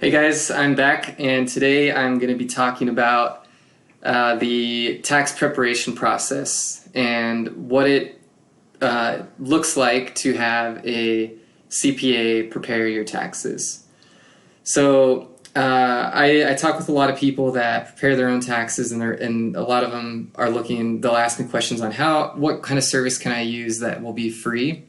Hey guys, I'm back, and today I'm going to be talking about the tax preparation process and what it looks like to have a CPA prepare your taxes. So I talk with a lot of people that prepare their own taxes, and a lot of them are they'll ask me questions on what kind of service can I use that will be free.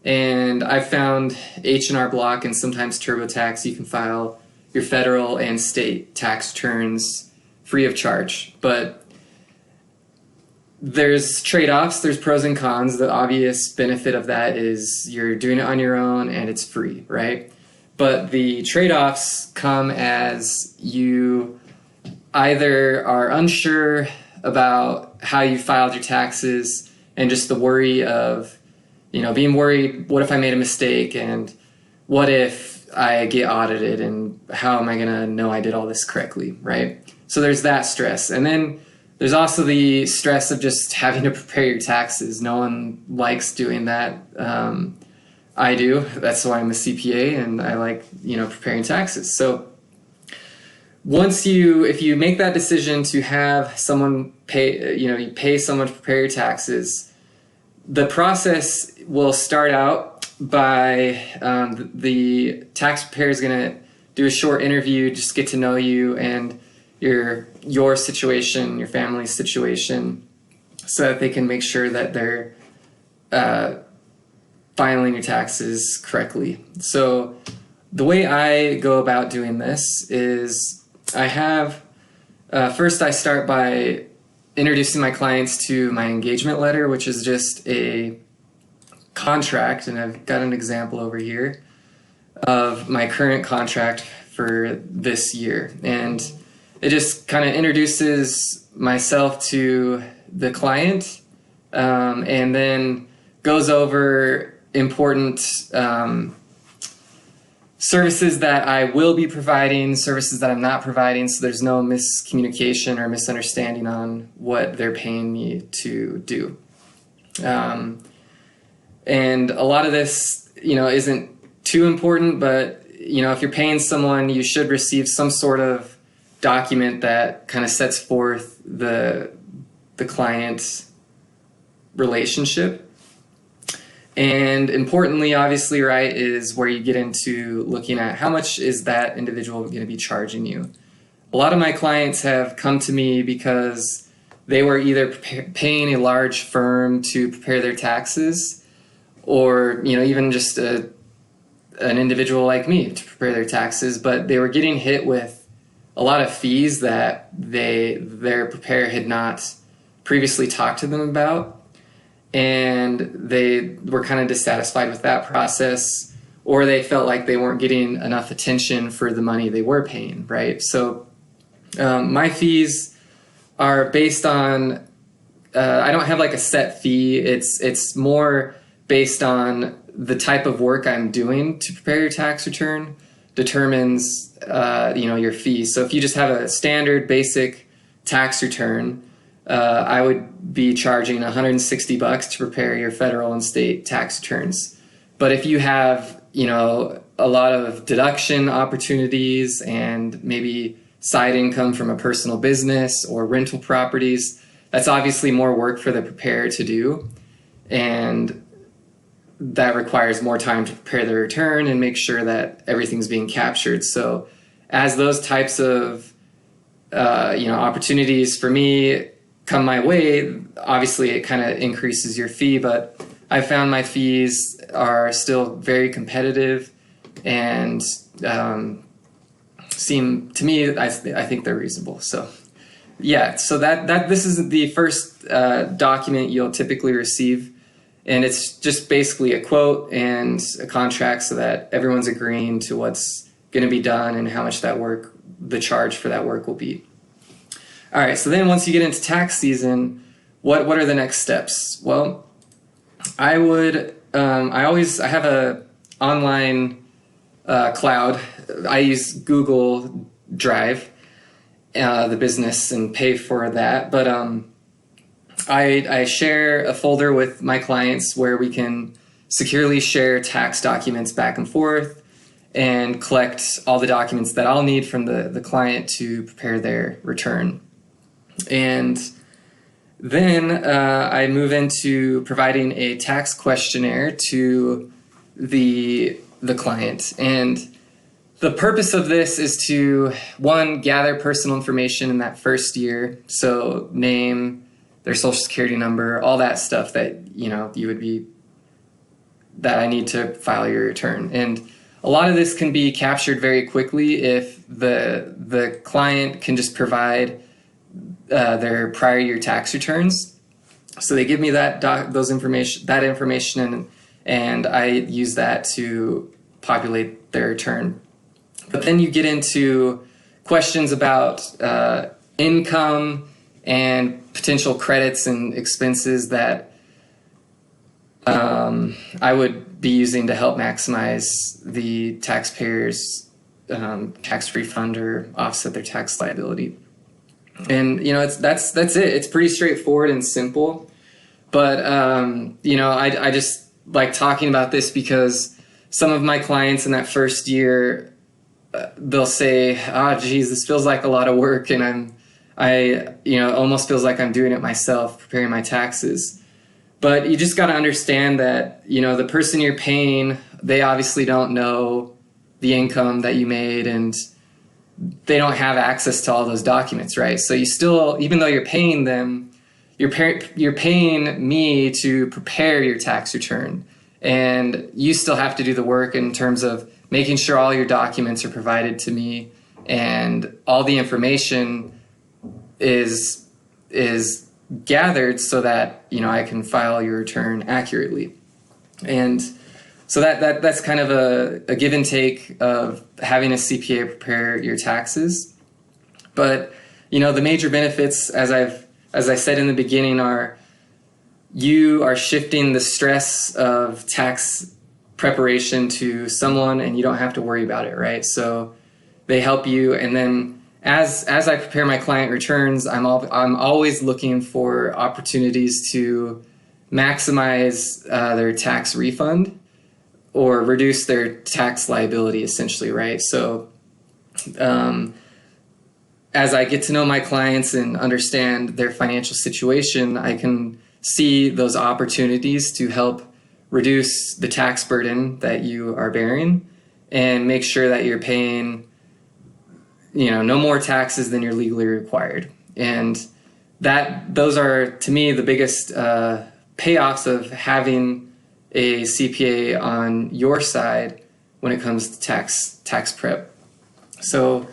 And I've found H&R Block and sometimes TurboTax, you can file your federal and state tax returns free of charge. But there's trade-offs, there's pros and cons. The obvious benefit of that is you're doing it on your own and it's free, right? But the trade-offs come as you either are unsure about how you filed your taxes and just the worry of being worried, what if I made a mistake, and what if I get audited, and how am I going to know I did all this correctly, right? So there's that stress. And then there's also the stress of just having to prepare your taxes. No one likes doing that. I do. That's why I'm a CPA, and I like, preparing taxes. So if you make that decision to have someone you pay someone to prepare your taxes, the process will start out by the tax preparer is going to do a short interview, just get to know you and your situation, your family's situation, so that they can make sure that they're filing your taxes correctly. So the way I go about doing this is first I start by introducing my clients to my engagement letter, which is just a contract, and I've got an example over here of my current contract for this year. And it just kind of introduces myself to the client, and then goes over important services that I will be providing, services that I'm not providing, so there's no miscommunication or misunderstanding on what they're paying me to do. And a lot of this, isn't too important, but, if you're paying someone, you should receive some sort of document that kind of sets forth the client's relationship. And importantly, obviously, right, is where you get into looking at how much is that individual going to be charging you. A lot of my clients have come to me because they were either paying a large firm to prepare their taxes, or even just an individual like me to prepare their taxes, but they were getting hit with a lot of fees that their preparer had not previously talked to them about. And they were kind of dissatisfied with that process, or they felt like they weren't getting enough attention for the money they were paying, right? So my fees are based on, I don't have like a set fee. It's more based on the type of work I'm doing to prepare your tax return determines, your fee. So if you just have a standard basic tax return, I would be charging $160 to prepare your federal and state tax returns. But if you have, a lot of deduction opportunities and maybe side income from a personal business or rental properties, that's obviously more work for the preparer to do. And that requires more time to prepare the return and make sure that everything's being captured. So as those types of, opportunities for me come my way, obviously it kind of increases your fee, but I found my fees are still very competitive and seem to me, I think they're reasonable. So yeah, so this is the first document you'll typically receive, and it's just basically a quote and a contract so that everyone's agreeing to what's going to be done and how much the charge for that work will be. All right, so then once you get into tax season, what are the next steps? Well, I have a online cloud. I use Google Drive, the business, and pay for that. But I share a folder with my clients where we can securely share tax documents back and forth. and collect all the documents that I'll need from the client to prepare their return. And then I move into providing a tax questionnaire to the client. And the purpose of this is to, one, gather personal information in that first year. So name, their social security number, all that stuff that, that I need to file your return. And a lot of this can be captured very quickly if the client can just provide their prior year tax returns. So they give me that information, and I use that to populate their return. But then you get into questions about income and potential credits and expenses that I would be using to help maximize the taxpayer's tax refund or offset their tax liability. And that's it. It's pretty straightforward and simple. But I just like talking about this because some of my clients in that first year, they'll say, geez, this feels like a lot of work, and almost feels like I'm doing it myself, preparing my taxes. But you just got to understand that, the person you're paying, they obviously don't know the income that you made, and they don't have access to all those documents, right? So you still, even though you're paying them, you're paying me to prepare your tax return. And you still have to do the work in terms of making sure all your documents are provided to me and all the information is gathered so that I can file your return accurately. And so that's kind of a give and take of having a CPA prepare your taxes. But the major benefits, as I said in the beginning, are you are shifting the stress of tax preparation to someone, and you don't have to worry about it, right? So they help you, and then as I prepare my client returns, I'm always looking for opportunities to maximize their tax refund or reduce their tax liability, essentially, right? So as I get to know my clients and understand their financial situation, I can see those opportunities to help reduce the tax burden that you are bearing and make sure that you're paying no more taxes than you're legally required. And those are, to me, the biggest payoffs of having a CPA on your side when it comes to tax prep. So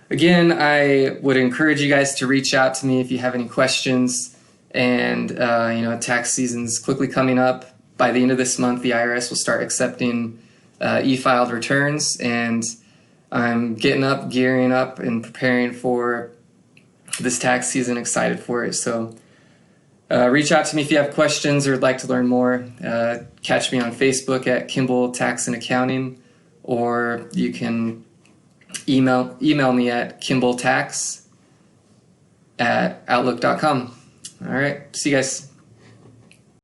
again, I would encourage you guys to reach out to me if you have any questions. And tax season's quickly coming up. By the end of this month, the IRS will start accepting e-filed returns, and I'm gearing up and preparing for this tax season, excited for it. So reach out to me if you have questions or would like to learn more. Catch me on Facebook at Kimball Tax and Accounting, or you can email me at kimballtax@outlook.com. All right, see you guys.